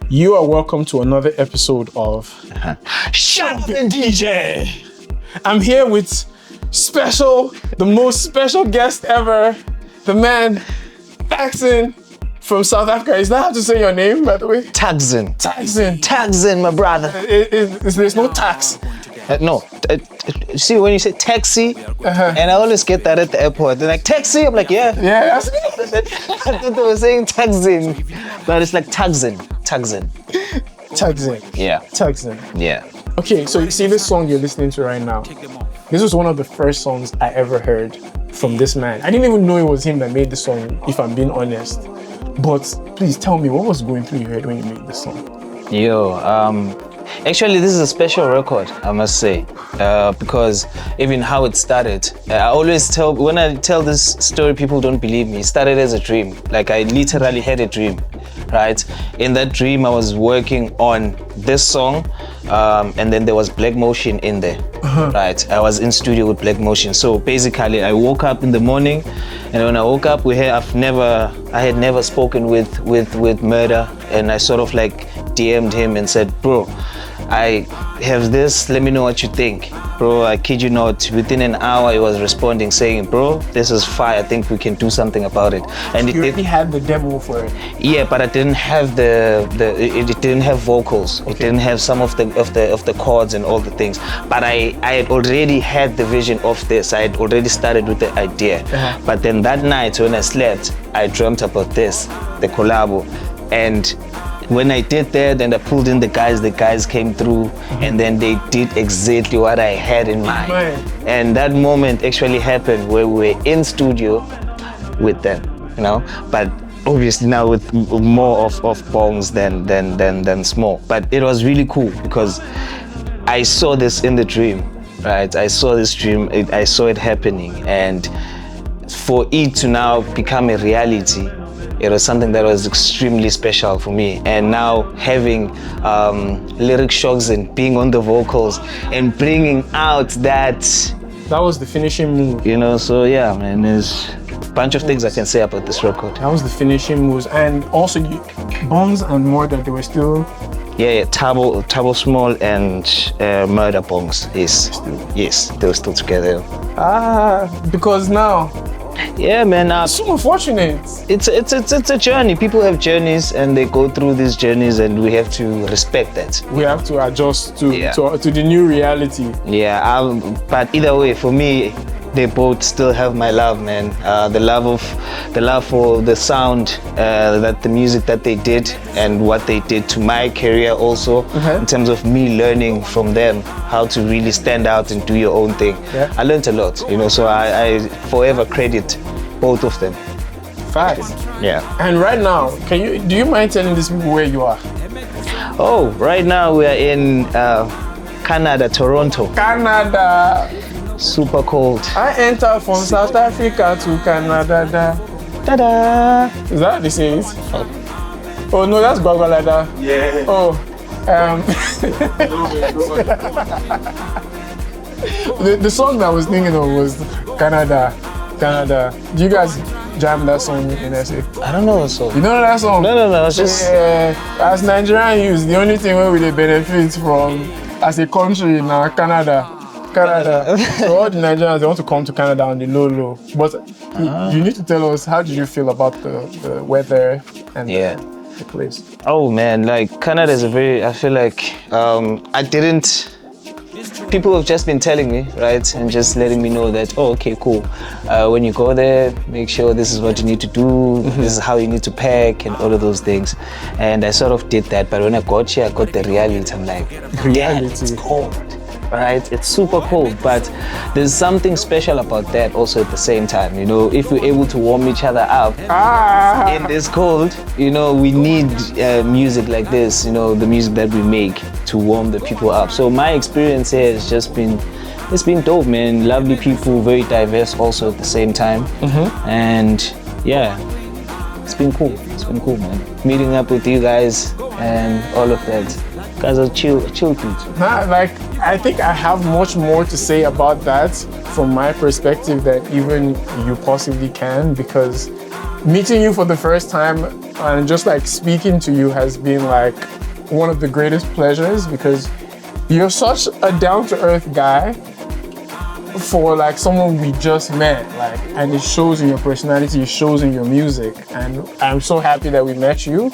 You are welcome to another episode of Shut Up and DJ. I'm here with the most special guest ever, the man, Thakzin from South Africa. Is that how to say your name, by the way? Thakzin. Thakzin, my brother. There's no tax. No. See, when you say taxi, and I always get that at the airport. They're like, taxi? I'm like, yeah. Yeah, I thought they were saying Thakzin, but it's like Thakzin. Thakzin. Yeah. Thakzin. Yeah. Okay, so you see this song you're listening to right now. This was one of the first songs I ever heard from this man. I didn't even know it was him that made the song, if I'm being honest. But please tell me, what was going through your head when you made this song? Actually, this is a special record, I must say, because even how it started, when I tell this story, people don't believe me. It started as a dream. Like, I literally had a dream, right? In that dream, I was working on this song, and then there was Black Motion in there, right? I was in studio with Black Motion. So basically, I woke up in the morning, and when I woke up, I had never spoken with Murder, and I sort of like DM'd him and said, bro, I have this, let me know what you think. Bro, I kid you not, within an hour he was responding saying, bro, this is fire, I think we can do something about it. And you already had the demo for it? Yeah, but I didn't have it didn't have vocals. Okay. It didn't have some of the chords and all the things. But I had already had the vision of this. I had already started with the idea. But then that night when I slept, I dreamt about this, the collabo. And when I did that, and I pulled in the guys came through, and then they did exactly what I had in mind. And that moment actually happened where we were in studio with them, you know. But obviously now with more of bongs than small. But it was really cool because I saw this in the dream, right? I saw this dream, I saw it happening, and for it to now become a reality, it was something that was extremely special for me. And now having Lyric Shocks and being on the vocals and bringing out that was the finishing move. You know, so yeah, man, there's a bunch of things I can say about this record. That was the finishing moves. And also, Bongs and Murder, they were still... Yeah, Tabo Small and Murder Bongs, yes, they were still together. Because now... Yeah, man. So unfortunate. It's a journey. People have journeys, and they go through these journeys, and we have to respect that. We have to adjust to the new reality. Yeah, but either way, for me, they both still have my love, man. The love for the sound, that the music that they did, and what they did to my career also, in terms of me learning from them how to really stand out and do your own thing. I learned a lot, you know. So I forever credit both of them. Facts. Yeah. And right now, do you mind telling these people where you are? Oh, right now we are in Canada, Toronto. Canada. Super cold. I entered from South Africa to Canada. Ta-da! Is that what they say? Oh no, that's Gwagwalada. Yeah. Oh. The song that I was thinking of was Canada. Do you guys jam that song in SA? I don't know the song. You don't know that song? No. It's just... as Nigerian youths, the only thing where we benefit from as a country now, Canada. So all the Nigerians, they want to come to Canada on the low. But you need to tell us, how did you feel about the weather and the place? Oh man, like Canada is I feel like people have just been telling me, right, and just letting me know that, oh, okay, cool. When you go there, make sure this is what you need to do, this is how you need to pack, and all of those things. And I sort of did that, but when I got here, I got the reality. I'm like, it's cold. Right, it's super cold, but there's something special about that also at the same time. You know, if we're able to warm each other up in this cold, you know, we need music like this, you know, the music that we make to warm the people up. So my experience here has just been, it's been dope, man. Lovely people, very diverse also at the same time. And yeah, it's been cool. It's been cool, man. Meeting up with you guys and all of that. Guys are chill dudes. I think I have much more to say about that from my perspective than even you possibly can, because meeting you for the first time, and just like speaking to you has been like one of the greatest pleasures, because you're such a down-to-earth guy for like someone we just met, like, and it shows in your personality, it shows in your music, and I'm so happy that we met you,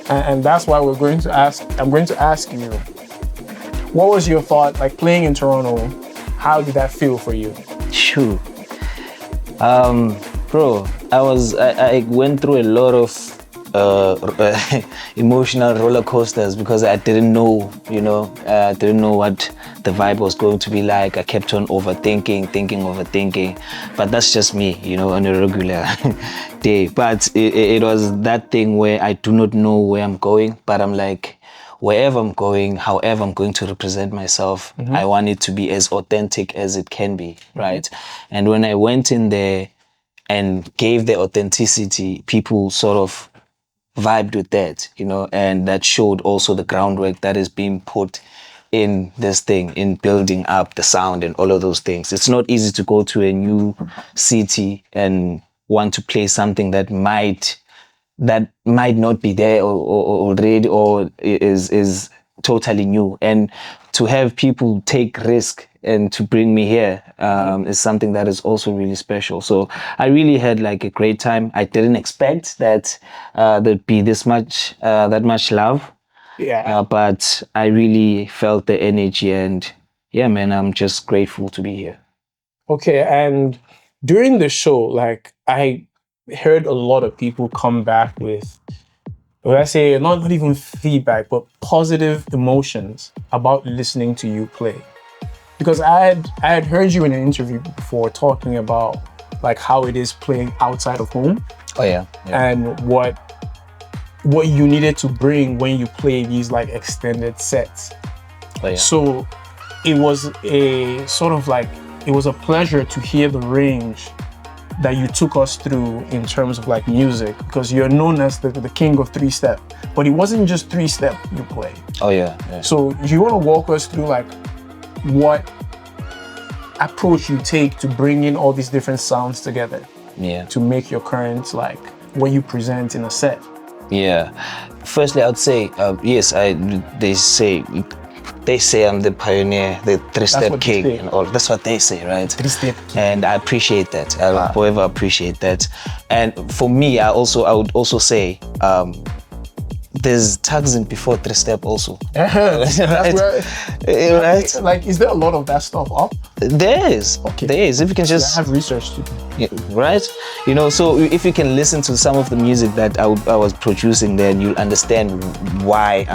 and that's why I'm going to ask you, what was your thought like playing in Toronto? How did that feel for you? Shoo. Bro, I went through a lot of emotional roller coasters because I didn't know, I didn't know what the vibe was going to be like. I kept on overthinking, but that's just me, on a regular day. But it was that thing where I do not know where I'm going, but I'm like, wherever I'm going, however I'm going to represent myself, I want it to be as authentic as it can be, right? And when I went in there and gave the authenticity, people sort of vibed with that, and that showed also the groundwork that is being put in this thing, in building up the sound and all of those things. It's not easy to go to a new city and want to play something that might not be there or already, or is totally new. And to have people take risk and to bring me here is something that is also really special. So I really had like a great time. I didn't expect that there'd be that much love. Yeah. But I really felt the energy, and yeah, man, I'm just grateful to be here. Okay, and during the show, like, I heard a lot of people come back with, let's say, not even feedback, but positive emotions about listening to you play. Because I had heard you in an interview before talking about like how it is playing outside of home. Oh yeah. And what you needed to bring when you play these like extended sets. Oh yeah. So it was a sort of like, it was a pleasure to hear the range that you took us through in terms of like music, because you're known as the king of 3-step, but it wasn't just 3-step you played. Oh yeah. So you want to walk us through like what approach you take to bring in all these different sounds together, to make your current, like, what you present in a set? Yeah. Firstly, I would say yes. They say I'm the pioneer, the 3-step king, and all. That's what they say, right? 3-step. And I appreciate that. I forever appreciate that. And for me, I would also say there's Thakzin before 3-step also. That's where, right? Like, is there a lot of that stuff up? There is. Okay. There is. If you can just I have research to do. Yeah, right? So if you can listen to some of the music that I was producing, then you'll understand why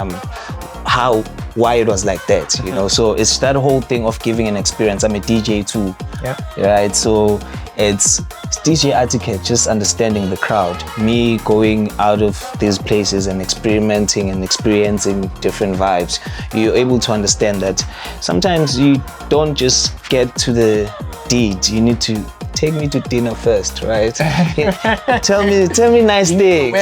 it was like that, So it's that whole thing of giving an experience. I'm a DJ too. Yeah. Right. So it's DJ etiquette, just understanding the crowd. Me going out of these places and experimenting and experiencing different vibes. You're able to understand that sometimes you don't just get to the deed. You need to take me to dinner first, right? tell me nice things.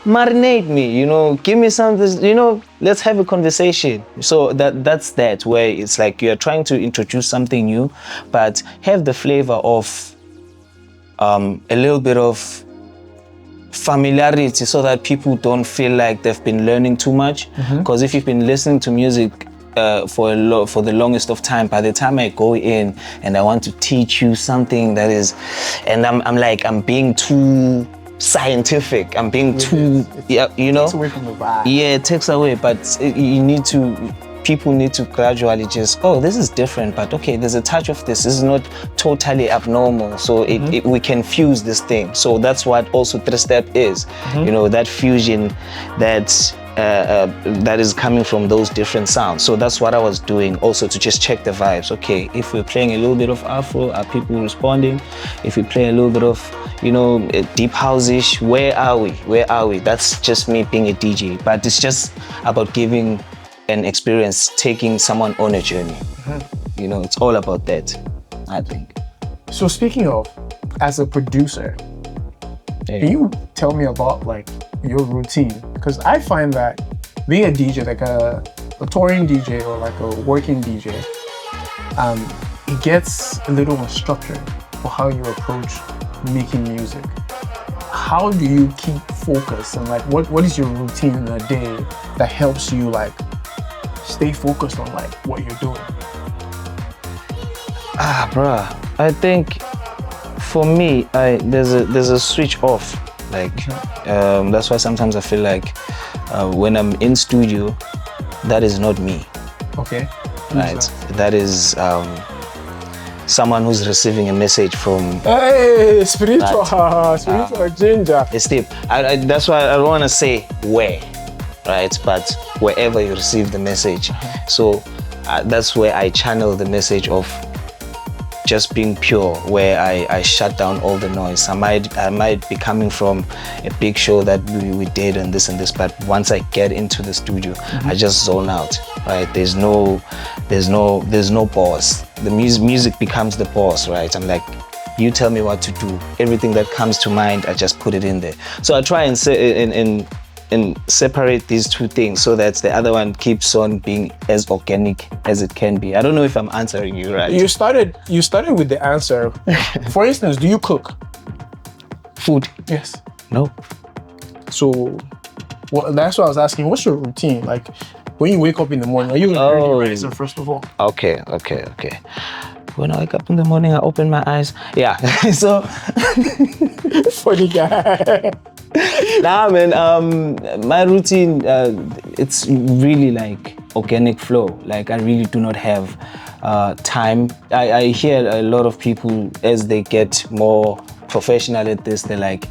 Marinate me, give me something, let's have a conversation. So that's that, where it's like you're trying to introduce something new, but have the flavor of a little bit of familiarity, so that people don't feel like they've been learning too much. Because if you've been listening to music for the longest of time, by the time I go in and I want to teach you something that is, and I'm being too scientific, I'm being too, Takes away from the vibe. Yeah, it takes away, but people need to gradually just, this is different, but okay, there's a touch of this. This is not totally abnormal, so we can fuse this thing. So that's what also 3-step is, that fusion that is coming from those different sounds. So that's what I was doing, also to just check the vibes. Okay, if we're playing a little bit of Afro, are people responding? If we play a little bit of, deep house-ish, where are we? That's just me being a DJ, but it's just about giving an experience, taking someone on a journey. It's all about that, I think. So speaking of, as a producer, can you tell me about like your routine? Because I find that being a DJ, like a touring DJ or like a working DJ, it gets a little unstructured for how you approach making music. how do you keep focus, and like what is your routine in a day that helps you like stay focused on like what you're doing? Bruh, I think for me, there's a switch off. Like that's why sometimes I feel like when I'm in studio, that is not me. Okay. Right. That is someone who's receiving a message from. Hey, spiritual ginger. It's deep. That's why I don't want to say where, right? But wherever you receive the message. So that's where I channel the message of just being pure, where I shut down all the noise. I might be coming from a big show that we did and this, but once I get into the studio, I just zone out, right? There's no boss. The music becomes the boss, right? I'm like, you tell me what to do. Everything that comes to mind, I just put it in there. So I try and say and separate these two things so that the other one keeps on being as organic as it can be. I don't know if I'm answering you right. You started with the answer. For instance, do you cook? Food? Yes. No. So, well, that's what I was asking. What's your routine? Like, when you wake up in the morning, are you an early riser, first of all? Okay. When I wake up in the morning, I open my eyes. Yeah. So. Funny guy. Nah, man. My routine, it's really like organic flow. Like I really do not have time. I hear a lot of people as they get more professional at this. They're like,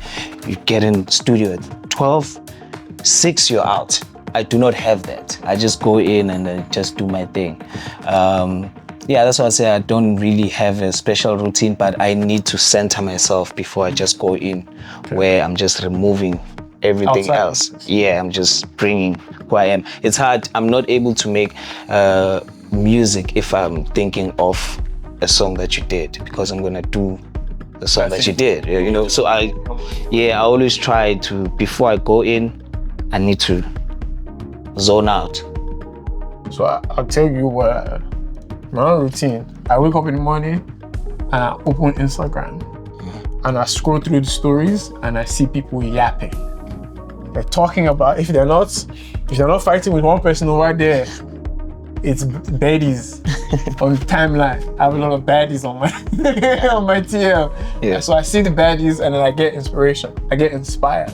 you get in studio at 12, 6, you're out. I do not have that. I just go in and I just do my thing. Yeah, that's why I say I don't really have a special routine, but I need to center myself before I just go in, where I'm just removing everything Outside. else. Yeah, I'm just bringing who I am. It's hard. I'm not able to make music if I'm thinking of a song that you did, because I'm gonna do the song that you did. You know, so I always try to, before I go in, I need to zone out. So I'll tell you what. My routine, I wake up in the morning and I open Instagram and I scroll through the stories and I see people yapping. They're talking about, if they're not fighting with one person over there, it's baddies on the timeline. I have a lot of baddies on my on my TL. Yeah. So I see the baddies and then I get inspiration. I get inspired.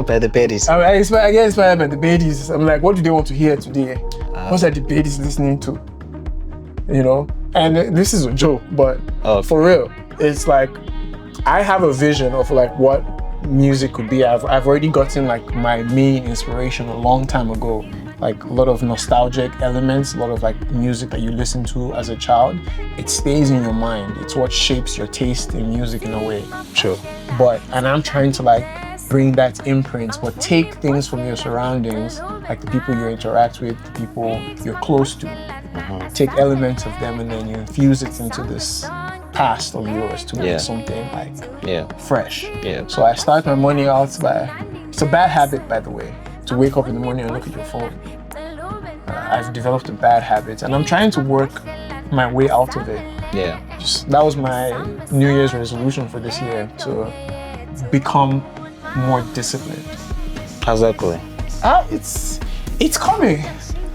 By the baddies. I get inspired by the baddies. I'm like, what do they want to hear today? What are the baddies listening to? You know, and this is a joke, but for real, it's like I have a vision of like what music could be. I've already gotten like my main inspiration a long time ago, like a lot of nostalgic elements, a lot of like music that you listen to as a child. It stays in your mind. It's what shapes your taste in music in a way. Sure. And I'm trying to like bring that imprint, but take things from your surroundings, like the people you interact with, the people you're close to. Take elements of them and then you infuse it into this past of yours to make something like fresh. Yeah. So I start my morning out by, it's a bad habit by the way, to wake up in the morning and look at your phone. I've developed a bad habit and I'm trying to work my way out of it. Yeah. That was my New Year's resolution for this year, to become more disciplined. How's that going? It's coming.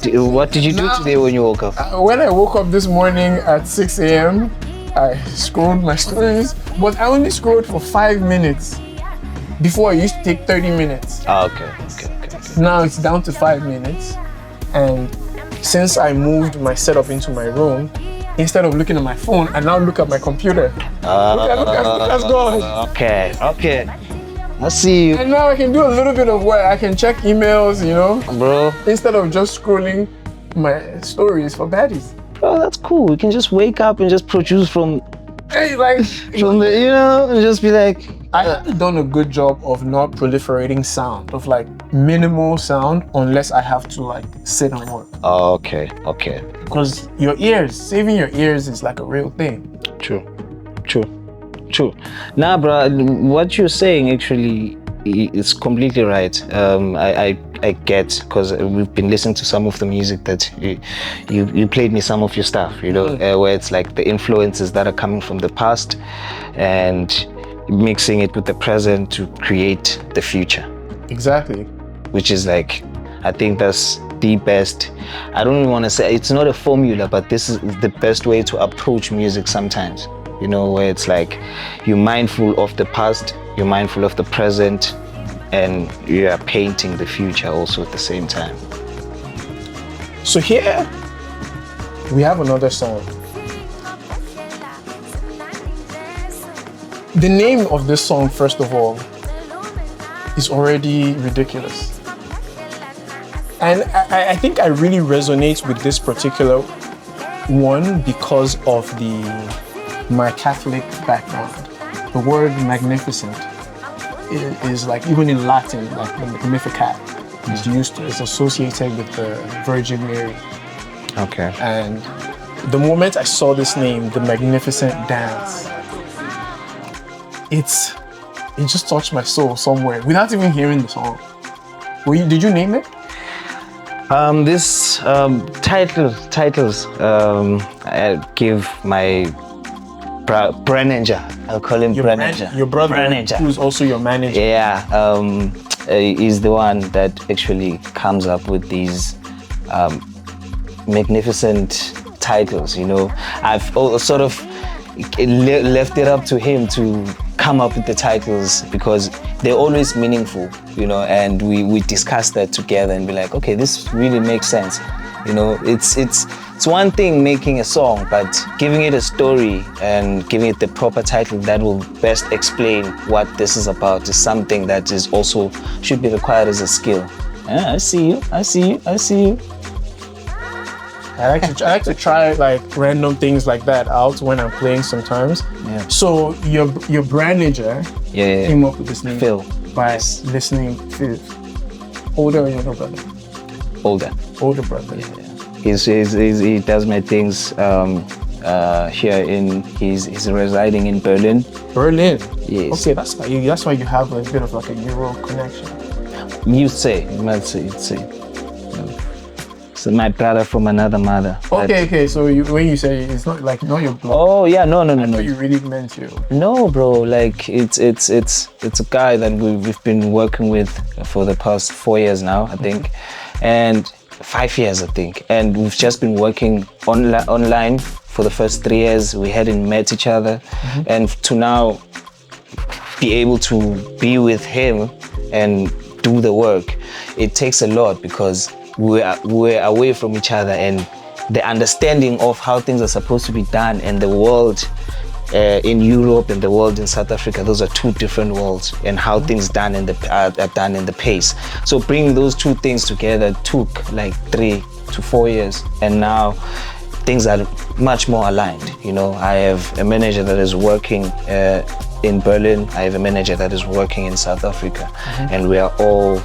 What did you do today when you woke up? When I woke up this morning at 6 a.m., I scrolled my stories, but I only scrolled for 5 minutes. Before, I used to take 30 minutes. Okay. Now it's down to 5 minutes. And since I moved my setup into my room, instead of looking at my phone, I now look at my computer. Look at God. Okay. I see you. And now I can do a little bit of work. I can check emails, you know, bro. Instead of just scrolling my stories for baddies. Oh, that's cool. You can just wake up and just produce from the, and just be like. I haven't done a good job of not proliferating sound, of like minimal sound, unless I have to like sit and work. Okay. Because saving your ears is like a real thing. True. Nah, bro, what you're saying actually is completely right. I get, because we've been listening to some of the music that you played me some of your stuff, you know, where it's like the influences that are coming from the past, and mixing it with the present to create the future. Exactly. Which is like, I think that's the best. I don't want to say it's not a formula, but this is the best way to approach music sometimes. You know, where it's like you're mindful of the past, you're mindful of the present, and you are painting the future also at the same time. So here we have another song. The name of this song, first of all, is already ridiculous. And I think I really resonate with this particular one because of my Catholic background. The word magnificent is like, even in Latin, like the Magnificat is used to, is associated with the Virgin Mary. Okay. And the moment I saw this name, the Magnificent Dance, it just touched my soul somewhere without even hearing the song. Did you name it? This titles I give my manager. I'll call him manager. Your brother, manager, who's also your manager. Yeah, is the one that actually comes up with these magnificent titles. You know, I've sort of left it up to him to come up with the titles because they're always meaningful, you know, and we discuss that together and be like, okay, this really makes sense. You know, it's one thing making a song, but giving it a story and giving it the proper title that will best explain what this is about is something that is also should be required as a skill. Yeah, I see you. I like to try like random things like that out when I'm playing sometimes. Yeah. So your manager came up with this name Phil by listening to older or younger brother? Older brother. Yeah. He does my things here he's residing in Berlin. Berlin. Yes. Okay, that's why you have a bit of like a Euro connection. You might say. So my brother from another mother. Okay. So when you say it's not like not your blood. Oh yeah, no. You really meant you. No, bro. Like it's a guy that we've been working with for the past 4 years now, I think, and 5 years, I think, and we've just been working online for the first 3 years. We hadn't met each other, and to now be able to be with him and do the work, it takes a lot because we're away from each other, and the understanding of how things are supposed to be done and the world in Europe and the world in South Africa, those are two different worlds, and how things are done in the pace. So bringing those two things together took like 3 to 4 years, and now things are much more aligned. You know, I have a manager that is working in Berlin. I have a manager that is working in South Africa, and we are all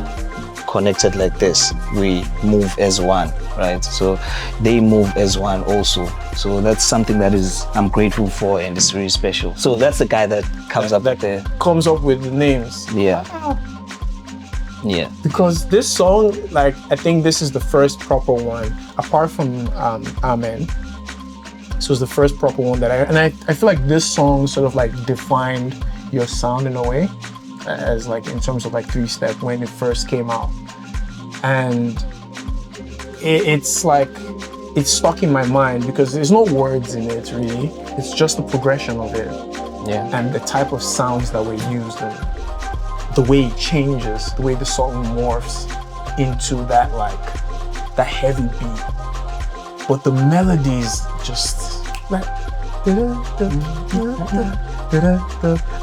connected like this. We move as one, right? So they move as one also. So that's something that I'm grateful for, and it's really special. So that's the guy that comes up with the names. Yeah. Yeah. Because this song, like, I think this is the first proper one, apart from Amen. So it's the first proper one that I feel like this song sort of like defined your sound in a way, as like in terms of like 3-step when it first came out. And it's like, it's stuck in my mind because there's no words in it really. It's just the progression of it. Yeah. And the type of sounds that were used and the way it changes, the way the song morphs into that heavy beat. But the melodies just like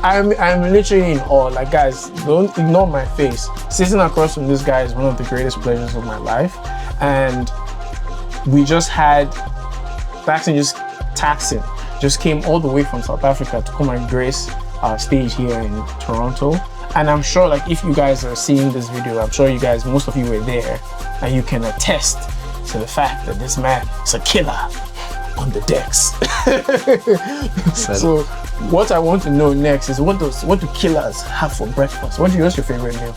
I'm literally in awe. Like, guys, don't ignore my face. Sitting across from this guy is one of the greatest pleasures of my life. And we just had Thakzin just came all the way from South Africa to come and grace our stage here in Toronto. And I'm sure, like, if you guys are seeing this video, I'm sure most of you were there, and you can attest to the fact that this man is a killer on the decks. So what I want to know next is what do killers have for breakfast? What's your favorite meal?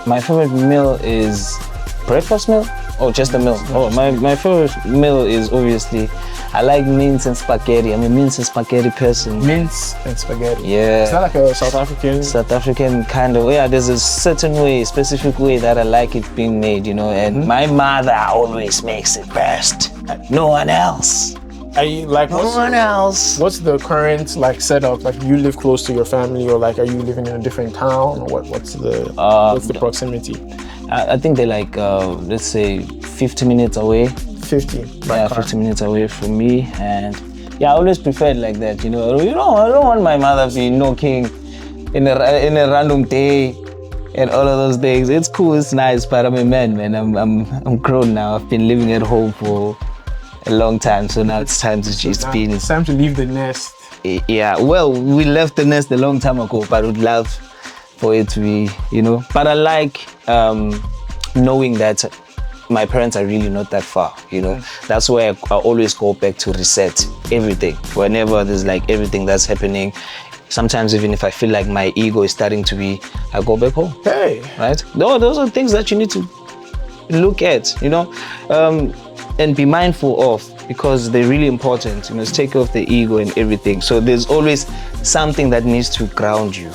My favorite meal is breakfast meal or just a meal? Oh, my favorite meal is obviously I like mince and spaghetti. I'm a mince and spaghetti person. Mince and spaghetti. Yeah. Is that like a South African? South African kind of, yeah, there's a certain way, specific way that I like it being made, you know, and my mother always makes it best. No one else. Are you like No one else. What's the current like setup? Like, do you live close to your family, or like are you living in a different town, or what's the proximity? I think they're like, let's say 50 minutes away. 50 by Yeah, car. 50 minutes away from me, and yeah, I always prefer it like that. You know, I don't want my mother to be knocking in a random day and all of those things. It's cool, it's nice, but I'm a man. I'm grown now. I've been living at home for a long time, so now it's time to It's time to leave the nest. Yeah. Well, we left the nest a long time ago, but would love for it to be, you know. But I like knowing that my parents are really not that far, you know. That's why I always go back to reset everything. Whenever there's like everything that's happening, sometimes even if I feel like my ego is starting to be, I go back home. Hey. Right? No, those are things that you need to look at, you know, and be mindful of, because they're really important. You must take off the ego and everything. So there's always something that needs to ground you.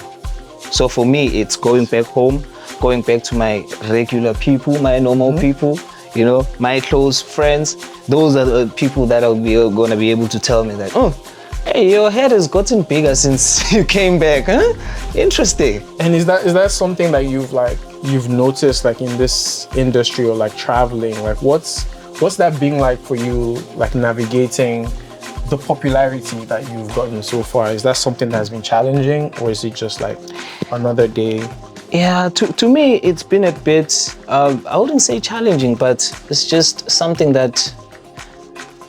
So for me, it's going back home, going back to my regular people, my normal people, you know, my close friends. Those are the people that are gonna be able to tell me that, oh, hey, your head has gotten bigger since you came back, huh? Interesting. And is that something that you've noticed like in this industry, or like traveling? Like what's that being like for you, like navigating the popularity that you've gotten so far? Is that something that's been challenging, or is it just like another day? Yeah, to me, it's been a bit, I wouldn't say challenging, but it's just something that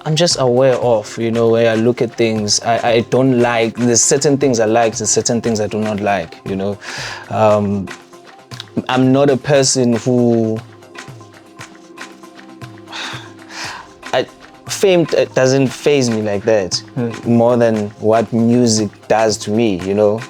I'm just aware of, you know, where I look at things. I don't like, there's certain things I like, there's certain things I do not like, you know. I'm not a person who, fame doesn't faze me like that, more than what music does to me, you know.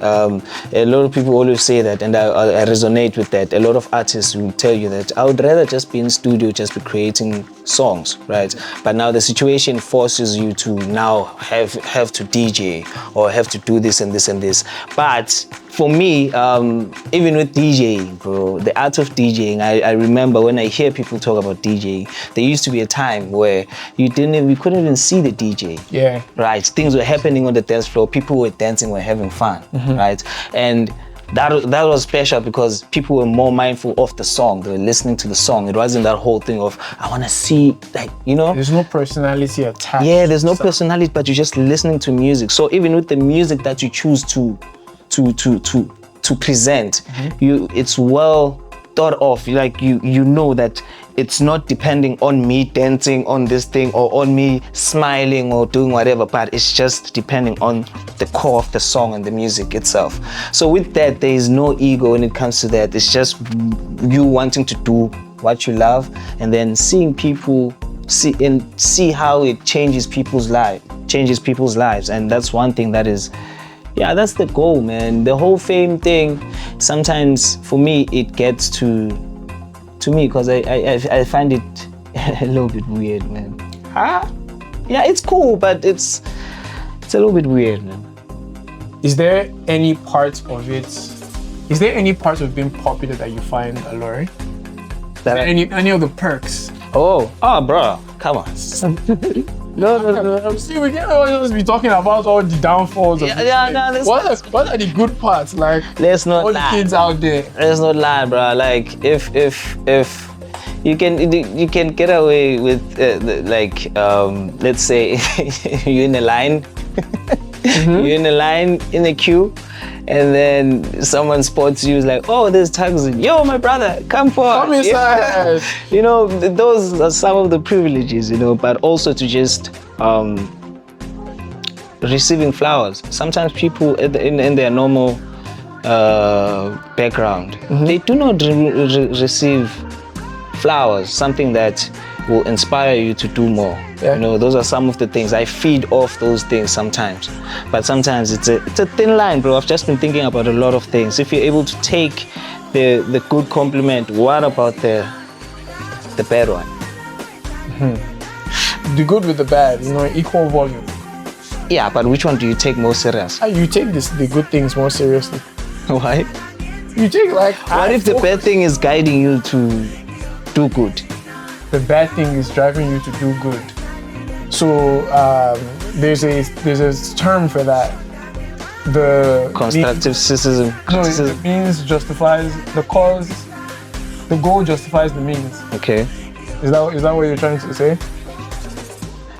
A lot of people always say that, and I resonate with that. A lot of artists will tell you that I would rather just be in studio, just be creating songs, right? But now the situation forces you to now have to DJ, or have to do this and this and this. But for me, even with DJing, bro, the art of DJing, I remember when I hear people talk about DJing, there used to be a time where we couldn't even see the DJ. Yeah. Right? Things were happening on the dance floor, people were dancing, were having fun, right? And that was special because people were more mindful of the song. They were listening to the song. It wasn't that whole thing of, I want to see, like, you know. There's no personality attached. Yeah, there's no personality, but you're just listening to music. So even with the music that you choose to present, it's well thought of. Like you know that it's not depending on me dancing on this thing, or on me smiling or doing whatever, but it's just depending on the core of the song and the music itself. So with that, there is no ego when it comes to that. It's just you wanting to do what you love, and then seeing people see how it changes people's lives. And that's one thing that is, yeah, that's the goal, man. The whole fame thing, sometimes for me it gets to me, because I find it a little bit weird, man. Yeah, it's cool, but it's a little bit weird, man. Is there any part of being popular that you find alluring? Any of the perks? Oh, bro, come on. No. See, we can't always be talking about all the downfalls of this. What are the good parts? Like, let's not all lie. the kids out there. Let's not lie, bro. Like, if you can get away with let's say you're in a line, you're in a line in a queue, and then someone spots you, is like, oh, there's Thakzin. Yo, my brother, come inside. Yeah. You know, those are some of the privileges, you know, but also to just receiving flowers. Sometimes people in their normal background, they do not receive flowers, something that will inspire you to do more. Yeah. You know, those are some of the things. I feed off those things sometimes, but sometimes it's a thin line, bro. I've just been thinking about a lot of things. If you're able to take the good compliment, what about the bad one? the good with the bad, you know, equal volume. Yeah, but which one do you take more serious? You take the good things more seriously. Why? You take like. What if the bad thing is guiding you to do good? The bad thing is driving you to do good. So there's a term for that. The Constructive criticism. No, the means justifies the cause. The goal justifies the means. Okay. Is that what you're trying to say?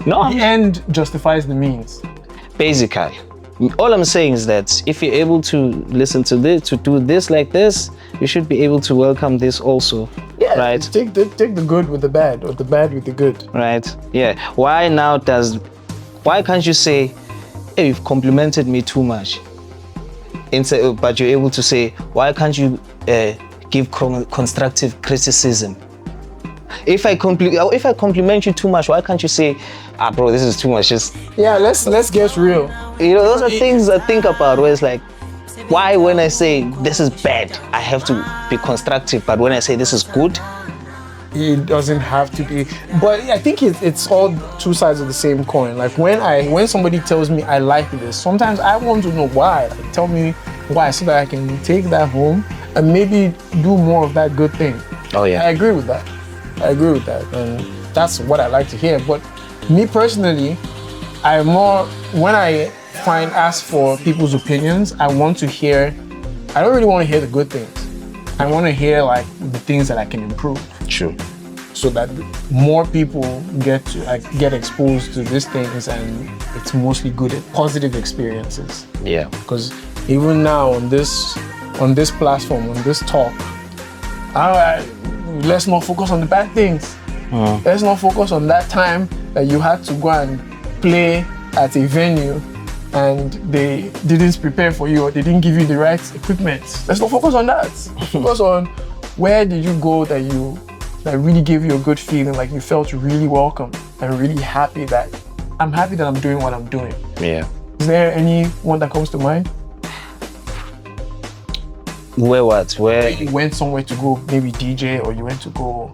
No. The end justifies the means. Basically, all I'm saying is that if you're able to listen to this, to do this like this, you should be able to welcome this also. Yeah. Right. Take the good with the bad, or the bad with the good. Right. Yeah. Why can't you say, hey, you've complimented me too much? But you're able to say, why can't you give constructive criticism? If I compliment you too much, why can't you say, bro, this is too much? Just let's get real. You know, those are things I think about where it's like, why when I say this is bad, I have to be constructive, but when I say this is good, it doesn't have to be. But I think it's all two sides of the same coin. Like when somebody tells me I like this, sometimes I want to know why. Like, tell me why, so that I can take that home and maybe do more of that good thing. Oh yeah. I agree with that. And that's what I like to hear. But me personally, when I ask for people's opinions, I don't really want to hear the good things. I want to hear like the things that I can improve. True. So that more people get exposed to these things, and it's mostly good, positive experiences. Yeah. Because even now on this platform, on this talk, let's not focus on the bad things. Let's not focus on that time that you had to go and play at a venue and they didn't prepare for you, or they didn't give you the right equipment. Let's not focus on that. Focus on where did you go that really gave you a good feeling, like you felt really welcome and really happy that I'm doing what I'm doing. Yeah. Is there anyone that comes to mind? Where you went somewhere to go maybe DJ, or you went to go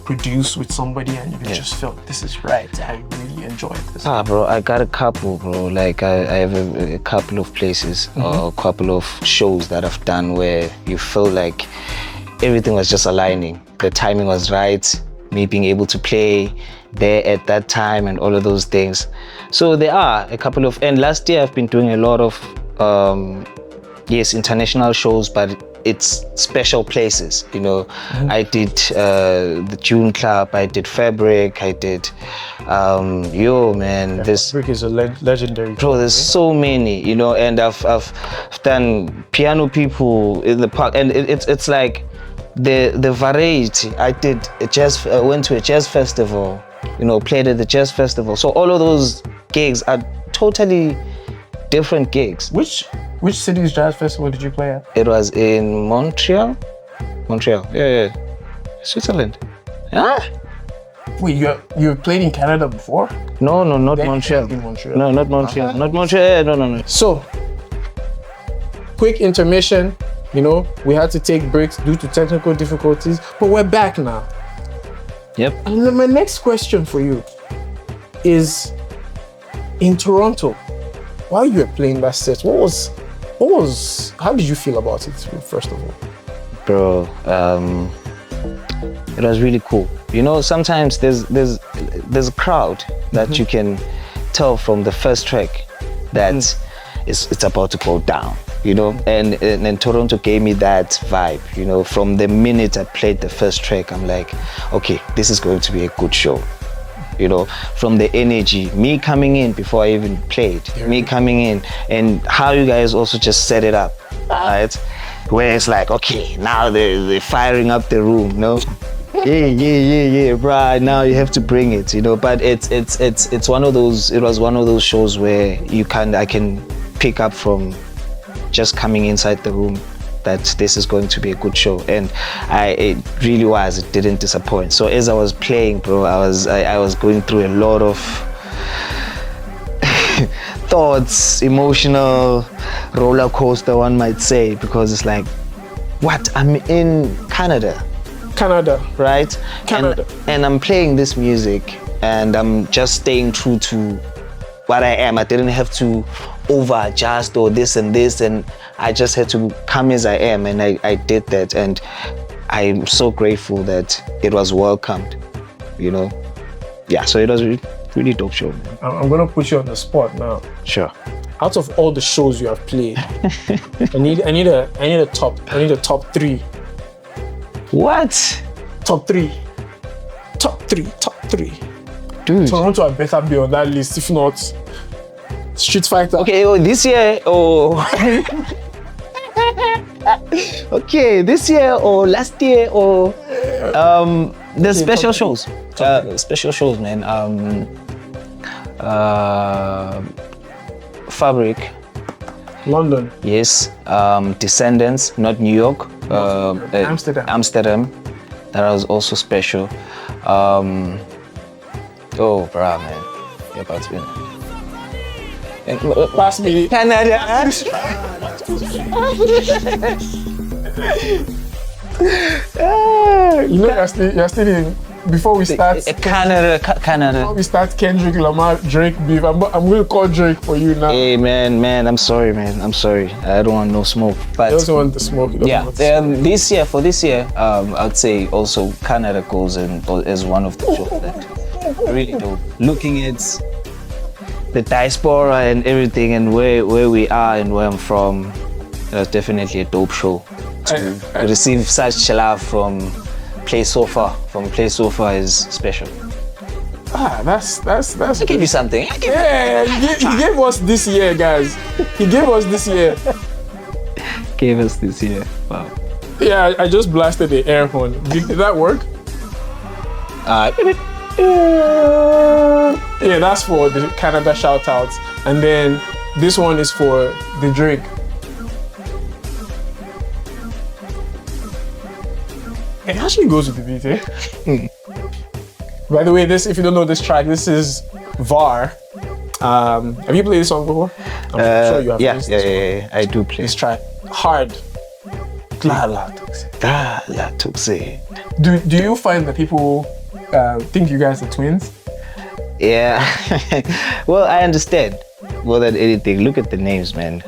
produce with somebody, and you just felt this is right, I really enjoyed this. Bro, I got a couple, bro. Like I have a couple of places or a couple of shows that I've done where you feel like everything was just aligning. The timing was right, me being able to play there at that time and all of those things. So there are a couple of, and last year I've been doing a lot of international shows, but it's special places, you know. I did the June Club, I did Fabric, I did this Fabric is a legendary bro. There's so many, you know, and I've done piano people in the park, and it's like the variety. I went to a jazz festival, you know, played at the jazz festival. So all of those gigs are totally different gigs. Which city's jazz festival did you play at? It was in Montreal. Yeah. Switzerland. Yeah. Wait, you played in Canada before? No, not Then Montreal. in Montreal. No, not Montreal. Not Montreal. No. So, quick intermission. You know, we had to take breaks due to technical difficulties, but we're back now. Yep. And then my next question for you is, in Toronto, while you were playing that set, how did you feel about it, first of all? Bro, it was really cool. You know, sometimes there's a crowd that you can tell from the first track that it's about to go down, you know, and Toronto gave me that vibe, you know. From the minute I played the first track, I'm like, okay, this is going to be a good show. You know, from the energy, me coming in before I even played, me coming in, and how you guys also just set it up, right? Where it's like, okay, now they're firing up the room, you know? yeah, bruh, now you have to bring it, you know. But it's one of those, it was one of those shows where I can pick up from just coming inside the room that this is going to be a good show, and it really was. It didn't disappoint. So as I was playing, bro, I was going through a lot of thoughts, emotional roller coaster, one might say, because it's like, what? I'm in Canada, Canada, right? Canada, and I'm playing this music, and I'm just staying true to what I am. I didn't have to over adjust or this and this, and I just had to come as I am, and I did that, and I'm so grateful that it was welcomed, you know. Yeah, so it was a really dope show, man. I'm gonna put you on the spot now. Sure. Out of all the shows you have played, I need a top 3. What? Top 3. Dude. Toronto had better be on that list, if not Street Fighter. Okay, this year or okay, this year or last year or the special shows. Special shows, man. Fabric. London. Yes. Descendants, not New York. Amsterdam. That was also special. Oh, bruh, man. You're about to win. Pass me. Canada. You know, you're still in. Before we start, Canada. Before we start Kendrick Lamar, Drake beef. I'm going to call Drake for you now. Hey, man. I'm sorry, man. I'm sorry. I don't want no smoke. But He doesn't want the smoke. yeah, for this year, I'd say also Canada goes in as one of the shows that really dope. Looking at the diaspora and everything and where we are and where I'm from, it was definitely a dope show. To receive such love from Play So Far is special. That's I give you something. Yeah, he gave us this year, guys. He gave us this year. Gave us this year. Wow. Yeah, I just blasted the air horn. Did that work? Yeah, that's for the Canada shout outs. And then this one is for the Drake. It actually goes with the beat, eh? By the way, if you don't know this track, this is VAR. Have you played this song before? I'm sure you have. Yeah, I do play. This track, hard. Thakzin. Do you find that people think you guys are twins? Yeah. Well, I understand more than anything. Look at the names, man.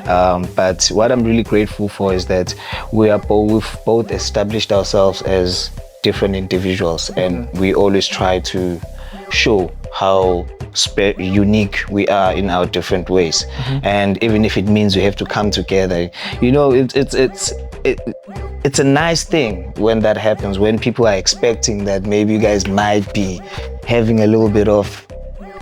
But what I'm really grateful for is that we've both established ourselves as different individuals, and we always try to show how unique we are in our different ways. And even if it means we have to come together, you know, it's a nice thing when that happens, when people are expecting that maybe you guys might be having a little bit of,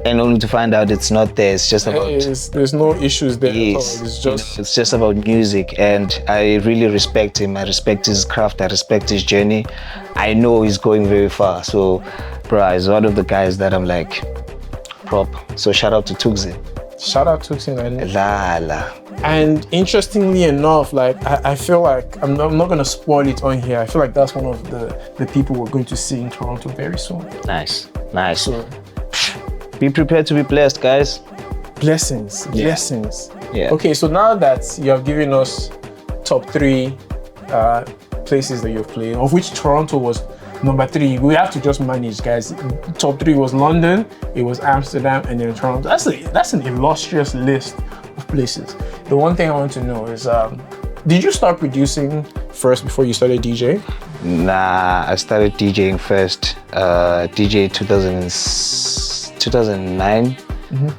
and only to find out it's not there. It's just about there's no issues there at all. It's just about music, and I really respect him. I respect his craft. I respect his journey. I know he's going very far. So, bro, he's one of the guys that I'm like prop. So shout out to Thakzin. Shout out to Thakzin. Lala. And interestingly enough, like I feel like I'm not gonna spoil it on here. I feel like that's one of the people we're going to see in Toronto very soon. Nice. So, be prepared to be blessed, guys. Blessings. Yeah. Okay, so now that you have given us top 3 places that you've played, of which Toronto was number 3, we have to just manage, guys. Top 3 was London, it was Amsterdam, and then Toronto. That's an illustrious list of places. The one thing I want to know is, did you start producing first before you started DJing? Nah, I started DJing first. DJ 2009,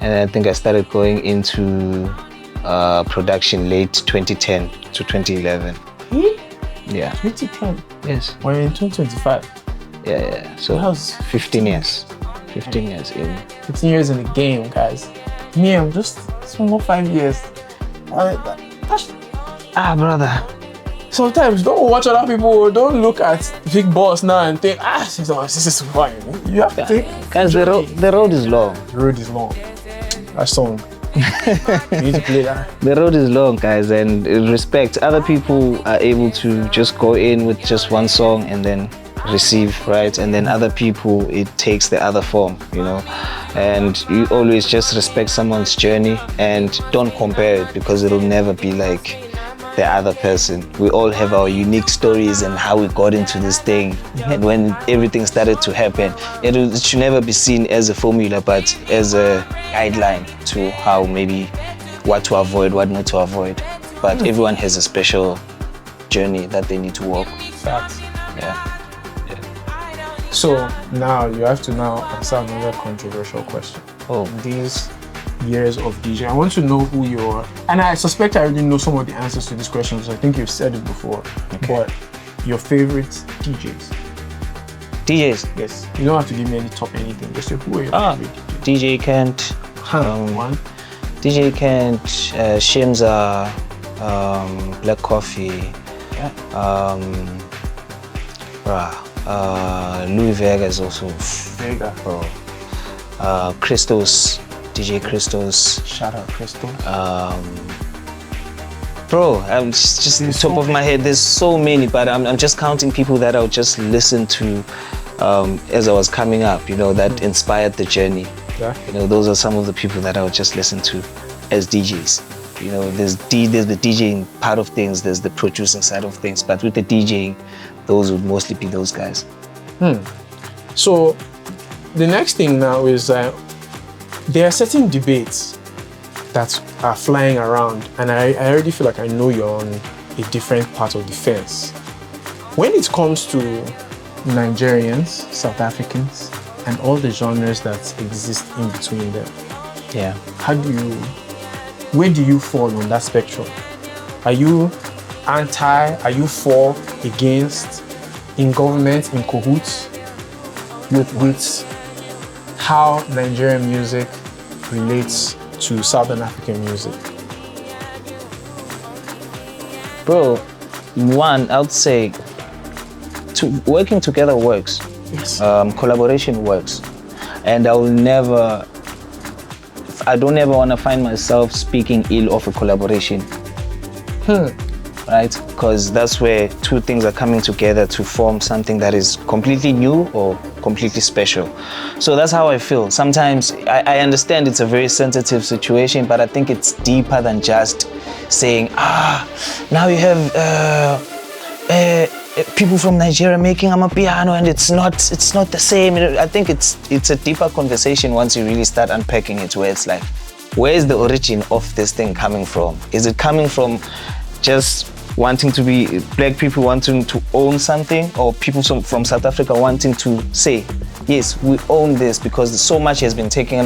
and I think I started going into production late 2010 to 2011. Yeah. 2010. Yes. We're in 2025. Yeah. So That was 15 years. 15 years in. 15 years in the game, guys. Me, I'm just more 5 years. Brother. Sometimes don't watch other people. Don't look at Big Boss now and think, this is fine. You have to think. Guys, the road is long. The road is long. That song. You need to play that. The road is long, guys, and in respect, other people are able to just go in with just one song and then receive, right? And then other people, it takes the other form, you know? And you always just respect someone's journey and don't compare it, because it'll never be like the other person. We all have our unique stories and how we got into this thing. And when everything started to happen, it should never be seen as a formula, but as a guideline to how maybe what to avoid, what not to avoid. But everyone has a special journey that they need to walk. Facts. Yeah. So now you have to now answer another controversial question. Oh. These years of DJ, I want to know who you are, and I suspect I already know some of the answers to these questions. I think you've said it before, but your favorite DJs? DJs? Yes. You don't have to give me any top anything. Just say who are your favorite DJs? DJ Kent. One. DJ Kent, Shimza, Black Coffee. Louis Vega is also. Vega. Christos, DJ Christos. Shout out Christos. Bro, I'm just the top of my head. There's so many, but I'm just counting people that I would just listen to as I was coming up. You know, that inspired the journey. Yeah. You know, those are some of the people that I would just listen to as DJs. You know, there's the DJing part of things, there's the producing side of things, but with the DJing, those would mostly be those guys. So the next thing now is there are certain debates that are flying around, and I already feel like I know you're on a different part of the fence. When it comes to Nigerians, South Africans, and all the genres that exist in between them, Yeah. where do you fall on that spectrum? Are you anti, are you for, against, in government, in cahoots with how Nigerian music relates to Southern African music? Bro, one, I would say working together works. Yes. Collaboration works. And I don't ever want to find myself speaking ill of a collaboration. Right? Because that's where two things are coming together to form something that is completely new or completely special. So that's how I feel. Sometimes I understand it's a very sensitive situation, but I think it's deeper than just saying, now you have people from Nigeria making amapiano and it's not the same. I think it's a deeper conversation once you really start unpacking it, where it's like, where is the origin of this thing coming from? Is it coming from just wanting to be black people wanting to own something, or people from South Africa wanting to say, yes, we own this because so much has been taken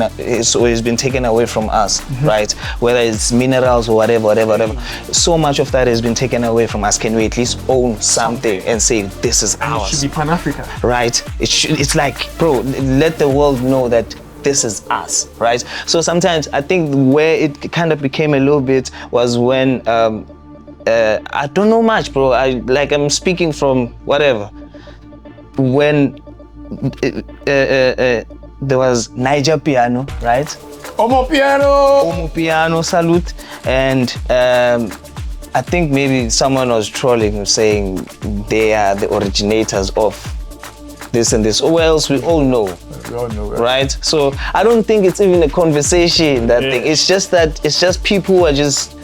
away from us, right? Whether it's minerals or whatever. So much of that has been taken away from us. Can we at least own something and say this is ours? It should be Pan-African. Right? It's like, bro, let the world know that this is us, right? So sometimes I think where it kind of became a little bit was when I don't know much, bro. I'm speaking from whatever. When there was Niger piano, right? Omo piano, salute. And I think maybe someone was trolling, saying they are the originators of this and this. Or else we all know. We all know, right? So I don't think it's even a conversation, that thing. It's just people who are just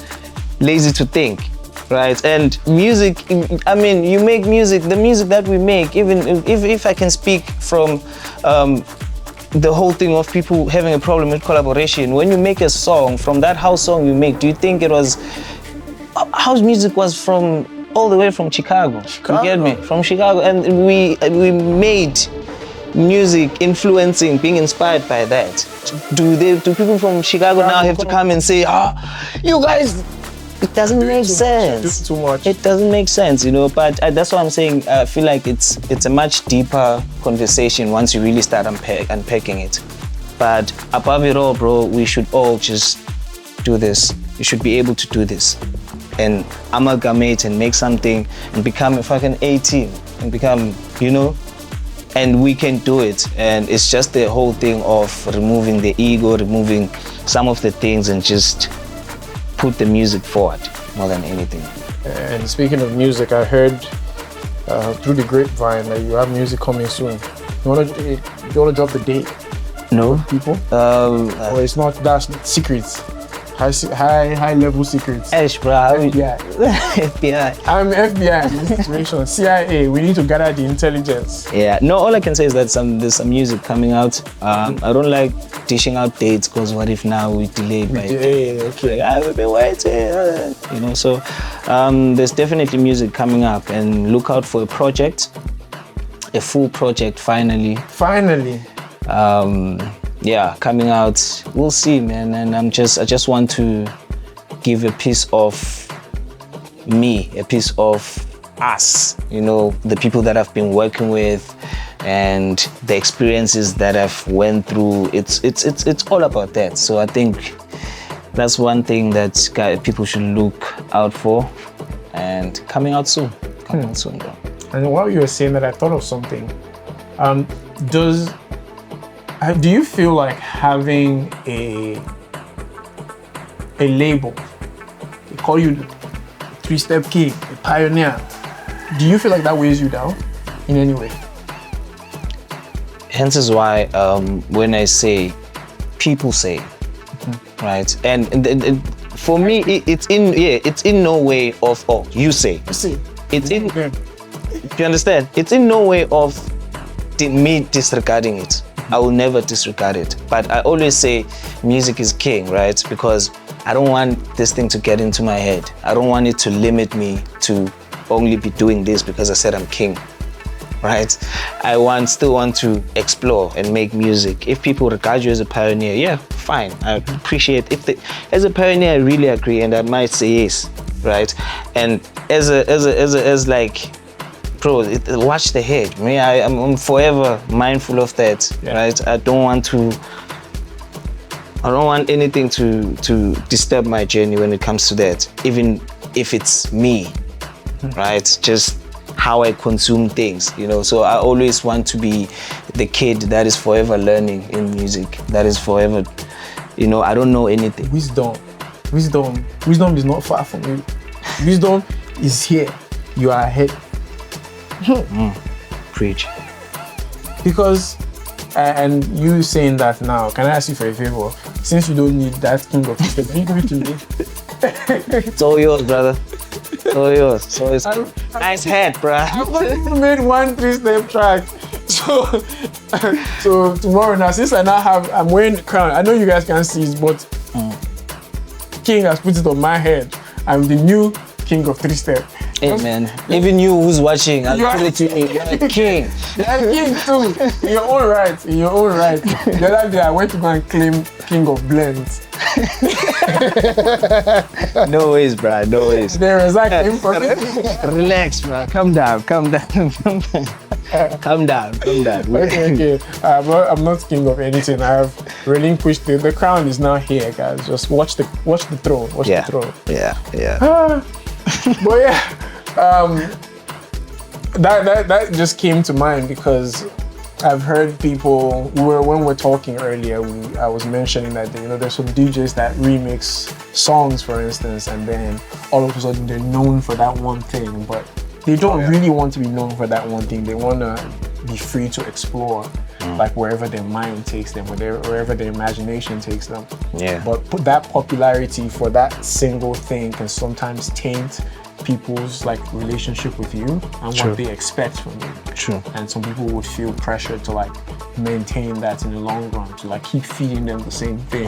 lazy to think. Right, and music, I mean, you make music, the music that we make, even if I can speak from the whole thing of people having a problem with collaboration, when you make a song, from that house song you make, do you think it was, house music was from all the way from Chicago. You get me? From Chicago, and we made music influencing, being inspired by that. Do people from Chicago now have to come and say, you guys, it doesn't make sense. Too much. It doesn't make sense, you know. But that's what I'm saying. I feel like it's a much deeper conversation once you really start unpacking it. But above it all, bro, we should all just do this. You should be able to do this and amalgamate and make something and become a fucking A-team and become, you know. And we can do it. And it's just the whole thing of removing the ego, removing some of the things, and just put the music forward more than anything. And speaking of music, I heard through the grapevine that you have music coming soon. You wanna drop the date? No. People? Or it's not, that's secrets? High level secrets. Ash, bro. FBI. FBI. I'm FBI in this situation. CIA. We need to gather the intelligence. Yeah. No, all I can say is that there's some music coming out. I don't like dishing out dates because what if now we delay by Okay. I've been waiting, you know. So there's definitely music coming up, and look out for a project, a full project finally. Finally. Yeah, coming out. We'll see, man. And I just want to give a piece of me, a piece of us, you know, the people that I've been working with and the experiences that I've went through. It's all about that. So I think that's one thing that people should look out for, and coming out soon. Coming out soon, bro. And while you were saying that, I thought of something. Do you feel like having a label, they call you the 3-Step King, a pioneer, do you feel like that weighs you down in any way? Hence is why when I say, people say, right? And for me, it's in no way of, oh, you say. See, It's in, do you understand? It's in no way of me disregarding it. I will never disregard it. But I always say music is king, right? Because I don't want this thing to get into my head. I don't want it to limit me to only be doing this because I said I'm king, right? I still want to explore and make music. If people regard you as a pioneer, yeah, fine. I appreciate as a pioneer, I really agree, and I might say yes, right? And as like, bro, watch the head. Me, I'm forever mindful of that, right? I don't want anything to disturb my journey when it comes to that, even if it's me, right? Just how I consume things, you know. So I always want to be the kid that is forever learning in music, that is forever, you know, I don't know anything. Wisdom is not far from you. Wisdom is here. You are ahead. Preach. Because, and you saying that now, can I ask you for a favor? Since you don't need that king of step, can you give it to me? It's all yours, brother. It's all yours. So it's nice head, bro. I've only made one 3-step track. So tomorrow now, since I'm wearing the crown, I know you guys can't see it, but King has put it on my head. I'm the new king of 3-step. Hey man, even you who's watching, I'll put it to you. You're a king. You're a king too. In your own right. In your own right. The other day I went to go and claim king of blends. No ways, bro. No ways. There is that claim for it. Relax, bro. Calm down. Calm down. Calm down. Calm down. Okay. I'm not king of anything. I have relinquished the crown is now here, guys. Just watch the throne. Watch the throne. Yeah. But yeah, that just came to mind because I've heard people when we're talking earlier. I was mentioning that there's some DJs that remix songs, for instance, and then all of a sudden they're known for that one thing, but they don't really want to be known for that one thing. They want to be free to explore, like wherever their mind takes them, wherever their imagination takes them. Yeah. But that popularity for that single thing can sometimes taint people's like relationship with you and what they expect from you. True. And some people would feel pressured to like maintain that in the long run, to like keep feeding them the same thing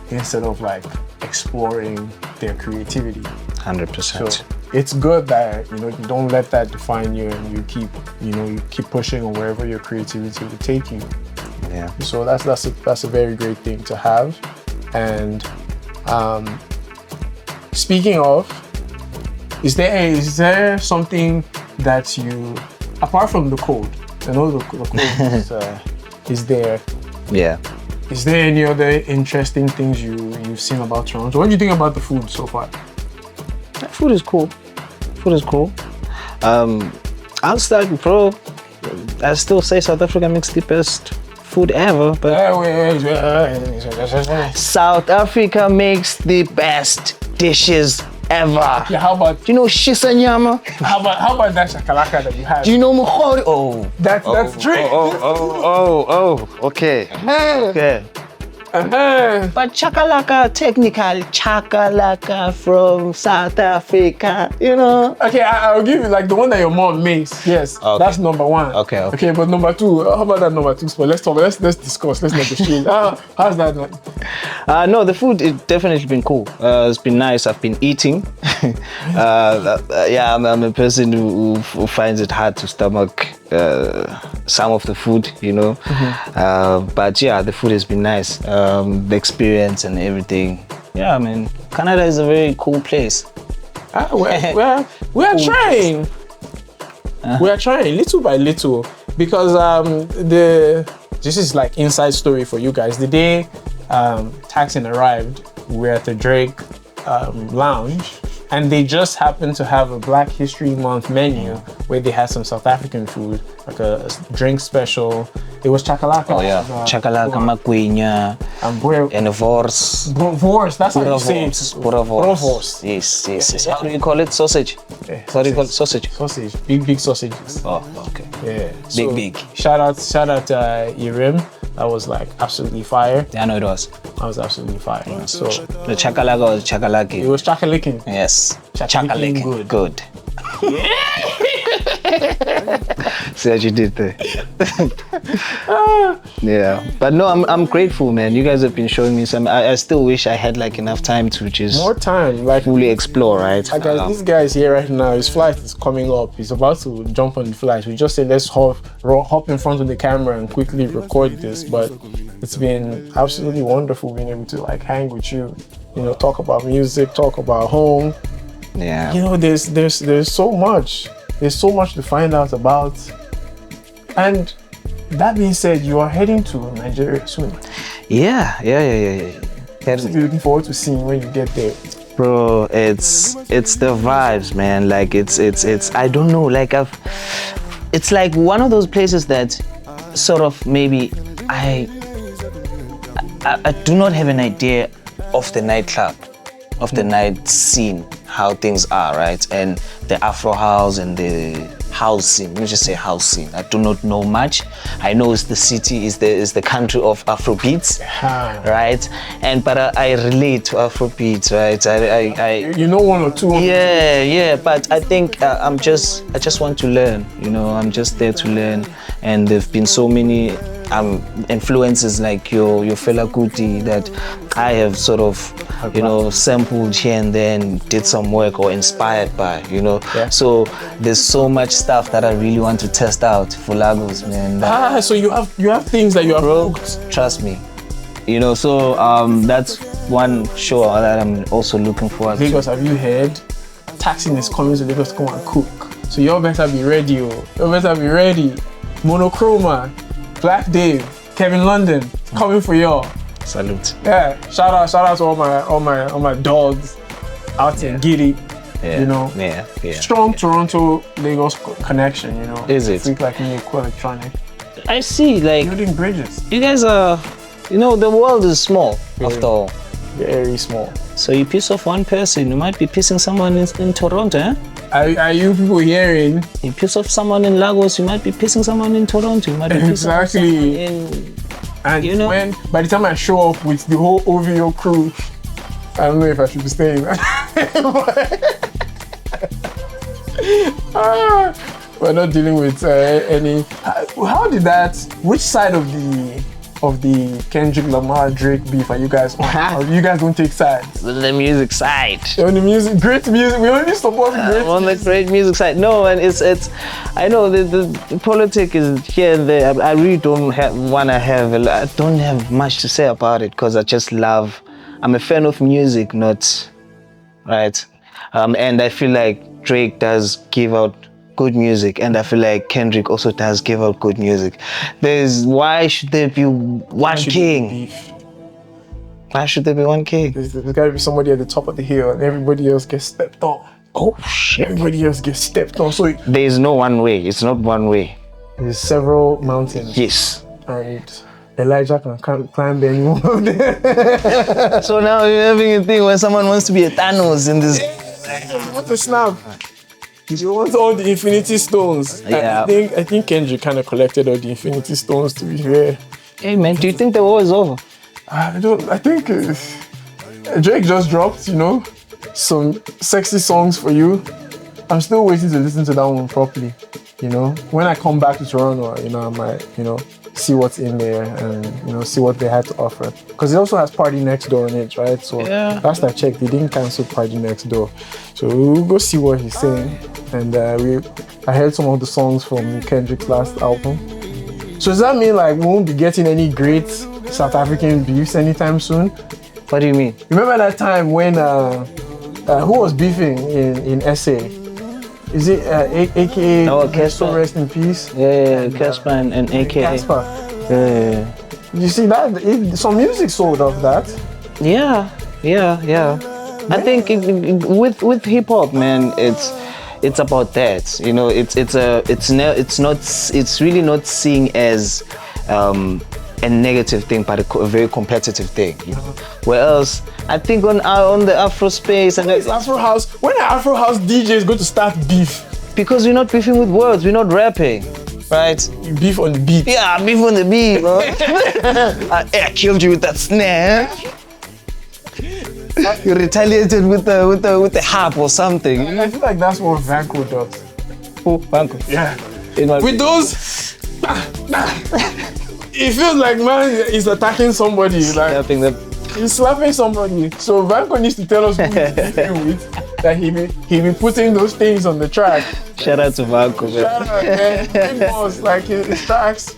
instead of like exploring their creativity. 100%. So it's good that you don't let that define you, and you keep pushing on wherever your creativity will take you. Yeah. So that's a very great thing to have. And speaking of, is there something that you, apart from the code? I know the code is there. Yeah. Is there any other interesting things you've seen about Toronto? What do you think about the food so far? Food is cool. I'll start, bro. I still say South Africa makes the best food ever, but South Africa makes the best dishes ever. Yeah, how about shisa nyama? How about that shakalaka that you had? Do you know mukhori? Oh, that's drink. Okay. Okay. But chakalaka, technical chakalaka from South Africa, you know. Okay, I'll give you like the one that your mom makes. Yes, Okay. that's number one. Okay. Okay, but number two, how about that number two spot? Let's talk. Let's discuss. Let's negotiate. How's that one? No, the food it's definitely been cool. It's been nice. I've been eating. Yeah, I'm a person who finds it hard to stomach some of the food, you know. But yeah, the food has been nice. The experience and everything. Yeah, I mean, Canada is a very cool place. We're trying. We're trying little by little because this is like inside story for you guys. The day Thakzin arrived, we were at the Drake lounge, and they just happened to have a Black History Month menu where they had some South African food, like a drink special. It was chakalaka. Oh yeah, chakalaka, makwenya, and a vors. Vors, that's how you say it. Vors. Yes. How do you call it? Sausage. What do you call it? Sausage. Sausage. Big sausages. Oh, okay. Yeah. Big. Shout out Irim. That was like absolutely fire. Yeah, I know it was. That was absolutely fire. So the chakalaka was chakalaki. it was chakalaking. Yes. Chakalaking Good. See what you did there. Yeah, but no, I'm grateful, man. You guys have been showing me some. I still wish I had like enough time to just more time, like fully explore, right? Like this guy is here right now. His flight is coming up. He's about to jump on the flight. We just said let's hop in front of the camera and quickly record this. But it's been absolutely wonderful being able to like hang with you. You know, talk about music, talk about home. Yeah. You know, there's so much. There's so much to find out about. And that being said, you are heading to Nigeria soon. Yeah. What are you looking forward to seeing when you get there? Bro, it's the vibes, man. Like it's I don't know, like it's like one of those places that sort of maybe I do not have an idea of the nightclub, of the night scene, how things are, right? And the Afro house and the house scene. Let me just say house scene. I do not know much. I know it's the city, is the country of Afro beats, right? And but I relate to Afro beats, right? I you know one or two. Yeah. But I think I just want to learn. You know, I'm just there to learn. And there've been so many influences like your Fela Kuti that I have sort of, you know, sampled here and then, did some work or inspired by, you know. Yeah. So there's so much stuff that I really want to test out for Lagos, man. So you have things that you have booked. Trust me. You know, so that's one show that I'm also looking forward to. Lagos, have you heard? Thakzin is coming to Lagos to come and cook. So y'all better be ready, You better be ready. Monochroma, Black Dave, Kevin London, coming for y'all. Salute. Yeah, shout out to all my dogs out in Giddy. Yeah. You know. Yeah. Strong Toronto Lagos connection, you know. Is it? Freak like me, cool electronic. I see, like Building bridges. you guys are, you know, the world is small after all. Very small. So you piss off one person, you might be pissing someone in Toronto, eh? Are you people hearing? You piss off someone in Lagos, you might be pissing someone in Toronto. You might be pissing off someone in, And you know, when by the time I show up with the whole OVO crew, I don't know if I should be staying. We're not dealing with any. How did that? Which side of the Kendrick Lamar Drake beef are you guys on? Or you guys don't take sides? the music side. On the music, great music. We only support great. On the great music side. No, and it's. I know the politics is here and there. I really don't I don't have much to say about it because I just love. I'm a fan of music, not right. And I feel like Drake does give out good music, and I feel like Kendrick also does give out good music. Why should there be one king? Why should there be one king? There's got to be somebody at the top of the hill, and everybody else gets stepped on. Oh shit! Everybody else gets stepped on. So there is no one way. It's not one way. There's several mountains. Yes. And Elijah can climb any one of them. So now you're having a thing where someone wants to be a Thanos in this. What the snap? You want all the Infinity Stones. Yeah. I think Kendrick kind of collected all the Infinity Stones, to be fair. Hey man, do you think the war is over? I think Drake just dropped, you know, some sexy songs for you. I'm still waiting to listen to that one properly, you know. When I come back to Toronto, you know, I might, you know, see what's in there and, you know, see what they had to offer. Because it also has Party Next Door in it, right? So last I checked, they didn't cancel Party Next Door. So we'll go see what he's saying. And I heard some of the songs from Kendrick's last album. So does that mean like we won't be getting any great South African beefs anytime soon? What do you mean? Remember that time when who was beefing in SA? Is it AKA? Oh, Casper, rest in peace. Yeah, Casper and AKA. Casper. Yeah. You see that? Some music sold off that. Yeah. I think with hip hop, man, it's about that. You know, it's really not seen as a negative thing, but a very competitive thing. You know? Whereas I think on the Afro space and Afro House, when are Afro House DJs going to start beef? Because we're not beefing with words, we're not rapping, right? You beef on the beat. Yeah, beef on the beat, bro. I killed you with that snare. You retaliated with the harp or something. I feel like that's what Vanko does. Oh, Vanko. Yeah. With those, it feels like man is attacking somebody. Like he's slapping somebody. So Vanko needs to tell us who he's beefing with. That he be putting those things on the track. Shout out to Vanko. Shout out, man. Big boss, like his tracks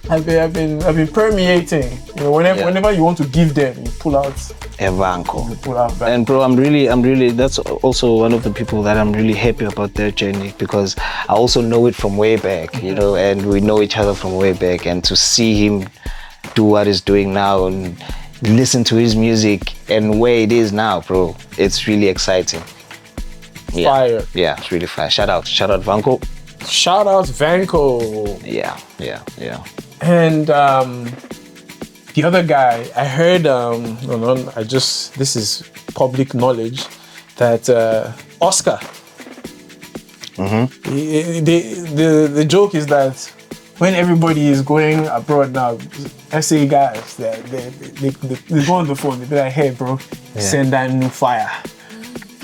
have been permeating. You know, whenever you want to give them, you pull out. Vanko. Back. And bro, I'm really, that's also one of the people that I'm really happy about their journey, because I also know it from way back, you know, and we know each other from way back, and to see him do what he's doing now and listen to his music and where it is now, bro, it's really exciting. Yeah. Fire. Yeah, it's really fire. Shout out Vanko. Shout out Vanko. Yeah. And the other guy, I heard, this is public knowledge, that Oscar, the joke is that when everybody is going abroad now, SA guys, they go on the phone, they be like, hey bro, send that new fire.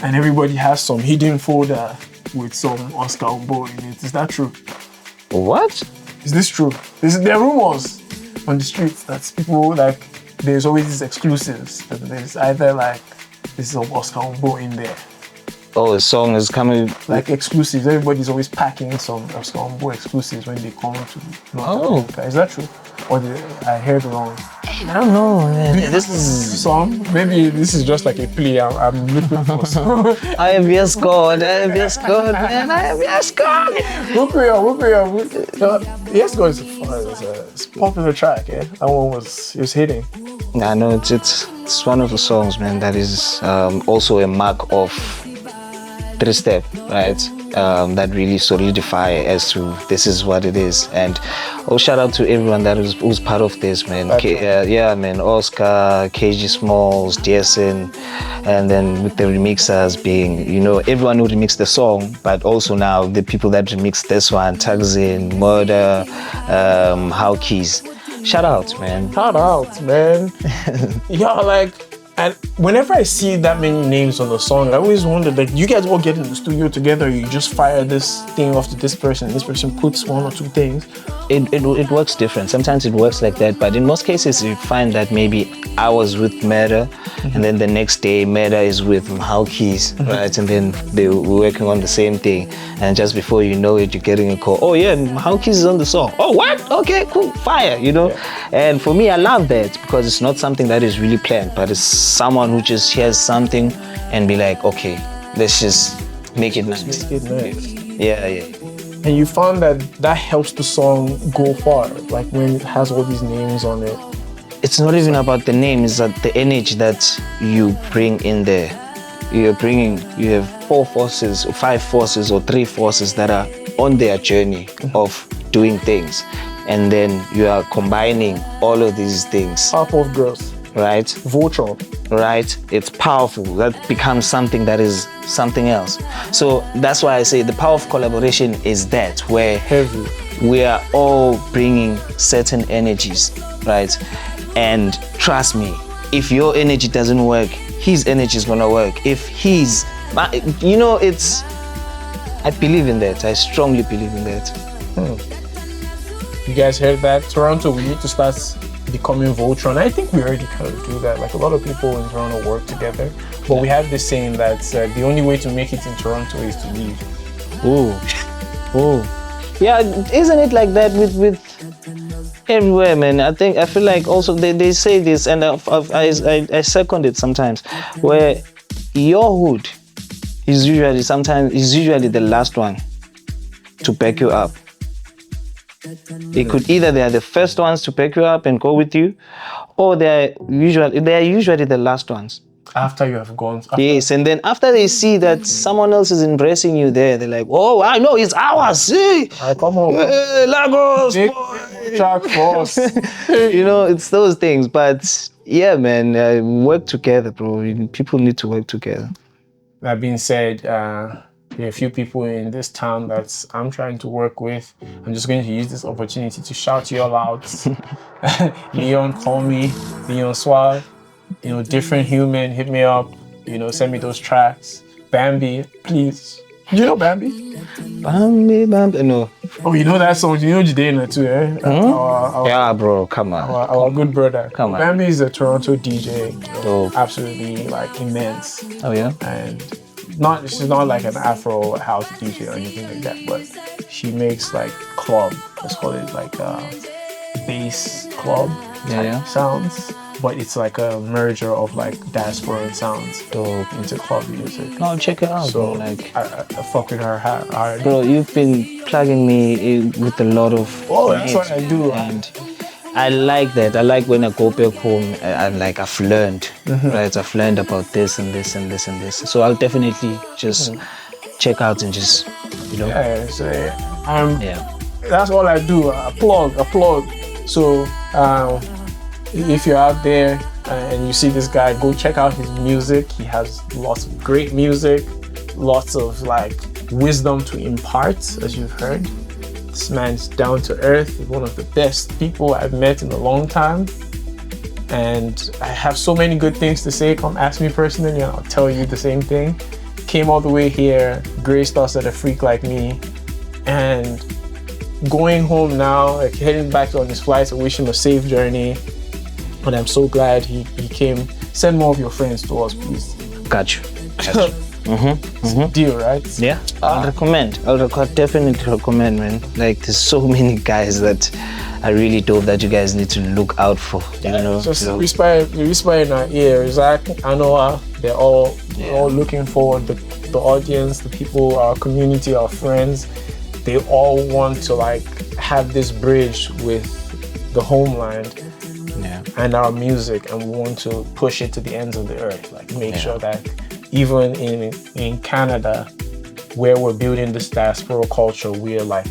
And everybody has some hidden folder with some Oscar Ombo in it. Is that true? What? Is this true? There are rumors on the streets that people like, there's always these exclusives. And there's either like, this is Oscar Ombo in there. Oh, a song is coming. Like exclusives. Everybody's always packing some Oscar Ombo exclusives when they come to North America. Is that true? Or I heard wrong? I don't know, man. This is some. Maybe this is just like a play. I'm looking for some. I am yes God, man. I am yes God. Whoop Yes God is a popular track, yeah. That one was hitting. I know it's one of the songs, man, that is also a mark of 3-step, right? That really solidify as to this is what it is. And shout out to everyone who's part of this, man. Man, Oscar, KG Smalls, DSN, and then with the remixers being, you know, everyone who remixed the song, but also now the people that remixed this one, Thakzin, Murder, How Keys. Shout out, man. Yeah, like, and whenever I see that many names on the song, I always wonder, like, you guys all get in the studio together, you just fire this thing off to this person puts one or two things. It works different. Sometimes it works like that, but in most cases you find that maybe I was with Murder, and then the next day Murder is with Keys, right? And then they were working on the same thing, and just before you know it, you're getting a call. Oh yeah, Keys is on the song. Oh what? Okay, cool, fire, you know. Yeah. And for me, I love that because it's not something that is really planned, but it's someone who just hears something and be like, okay, let's just make it nice. Yeah. And you found that helps the song go far, like when it has all these names on it. It's not even about the name, it's that the energy that you bring in there. You have 4 forces, or 5 forces, or 3 forces that are on their journey of doing things. And then you are combining all of these things. Powerful growth. Right? Vulture. Right? It's powerful. That becomes something that is something else. So that's why I say the power of collaboration is that, where heavy. We are all bringing certain energies, right? And trust me, if your energy doesn't work, his energy is gonna work. If he's, you know, it's, I believe in that. I strongly believe in that. You guys heard that? Toronto, we need to start becoming Voltron. I think we already kind of do that. Like a lot of people in Toronto work together, but we have this saying that the only way to make it in Toronto is to leave. Yeah, isn't it like that with everywhere, man? I feel like also they say this, and I second it sometimes, where your hood is usually the last one to back you up. It could either they are the first ones to pick you up and go with you, or they are usually the last ones. After you have gone. Yes, and then after they see that someone else is embracing you there, they're like, oh, I know it's ours. See? Come on. Hey, Lagos, Jack Frost. you know, it's those things. But yeah, man, work together, bro. People need to work together. That being said, there are a few people in this town that I'm trying to work with. I'm just going to use this opportunity to shout you all out. Leon, call me. Leon Suave. You know, Different Human, hit me up. You know, send me those tracks. Bambi, please. Do you know Bambi? Bambi, no. Oh, you know that song? You know Jadena too, eh? Yeah, bro, come on. Our good brother. Come on. Bambi is a Toronto DJ. You know, Dope. absolutely like immense. Oh yeah. And she's not like an Afro house DJ or anything like that, but she makes like club. Let's call it like bass club type sounds. But it's like a merger of like diaspora sounds into club music. No, check it out, So bro. Like, I fuck with her hard. bro, you've been plugging me with a lot of. Oh, that's what I do. And I like that. I like when I go back home and like I've learned, right? I've learned about this and this and this and this. So I'll definitely just check out and just, you know. Yeah, so That's all I do. Applaud. So if you're out there and you see this guy, go check out his music. He has lots of great music, lots of like wisdom to impart, as you've heard. This man's down to earth. He's one of the best people I've met in a long time. And I have so many good things to say. Come ask me personally and I'll tell you the same thing. Came all the way here, graced us at a freak like me. And going home now, like heading back on his flight, I wish him a safe journey. But I'm so glad he came. Send more of your friends to us, please. Got you. Deal, right? Yeah, I'll recommend. I'll definitely recommend, man. Like, there's so many guys that are really dope that you guys need to look out for. You know, just whisper in our ear. Zach, Anoa, they're all looking forward. The audience, the people, our community, our friends, they all want to like have this bridge with the homeland. And our music, and we want to push it to the ends of the earth. Like make sure that even in Canada, where we're building this diaspora culture, we're like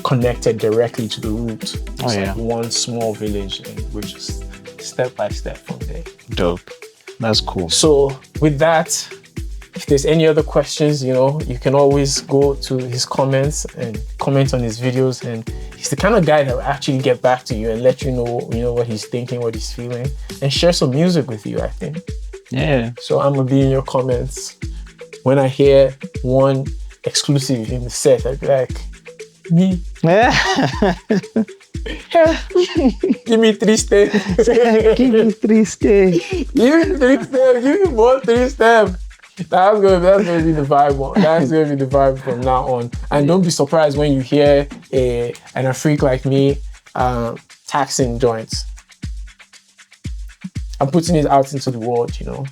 connected directly to the root. It's like one small village, and we're just step by step from there. Dope. That's cool. So with that, if there's any other questions, you know, you can always go to his comments and comment on his videos, and he's the kind of guy that will actually get back to you and let you know what he's thinking, what he's feeling, and share some music with you, I think. Yeah. So I'm gonna be in your comments. When I hear one exclusive in the set, I'd be like, me. Give me 3 steps. Give me 3 steps. Give me 3 steps. Give me more 3 steps. That's gonna be the vibe. That's gonna be the vibe from now on. And don't be surprised when you hear a freak like me, Thakzin joints. I'm putting it out into the world, you know.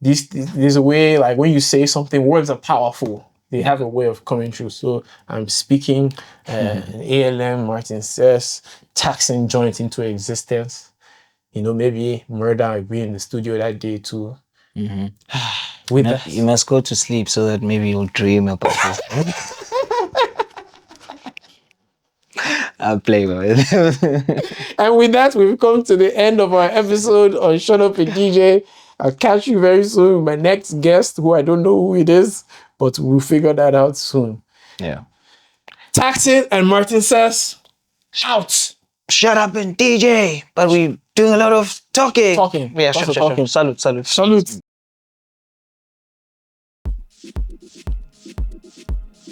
There's a way, like when you say something, words are powerful. They have a way of coming through. So I'm speaking an ALM, Martin says, Thakzin joint into existence. You know, maybe Murder will be in the studio that day too. With that, you must go to sleep so that maybe you'll dream about this. I'll play with it. And with that, we've come to the end of our episode on Shut Up and DJ. I'll catch you very soon with my next guest, who I don't know who it is, but we'll figure that out soon. Yeah. Thakzin and Martin says, out. shut up and DJ, but we doing a lot of talking. Talking. Yeah, Lots of sure. talking. Salute. Salute.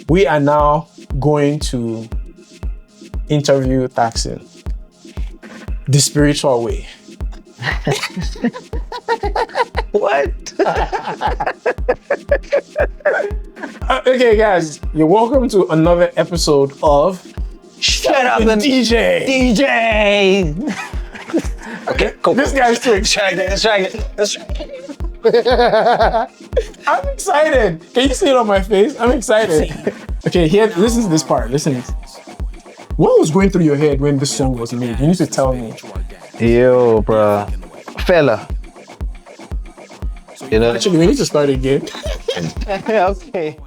We are now going to interview Thakzin the spiritual way. What? Okay, guys, you're welcome to another episode of Shut up and DJ. DJ. Okay, cool. This guy's too excited. Let's try it. I'm excited. Can you see it on my face? I'm excited. Okay, here, listen to this part. Listen. What was going through your head when this song was made? You need to tell me. Yo, bro. Fella. You know? Actually, we need to start again. Okay.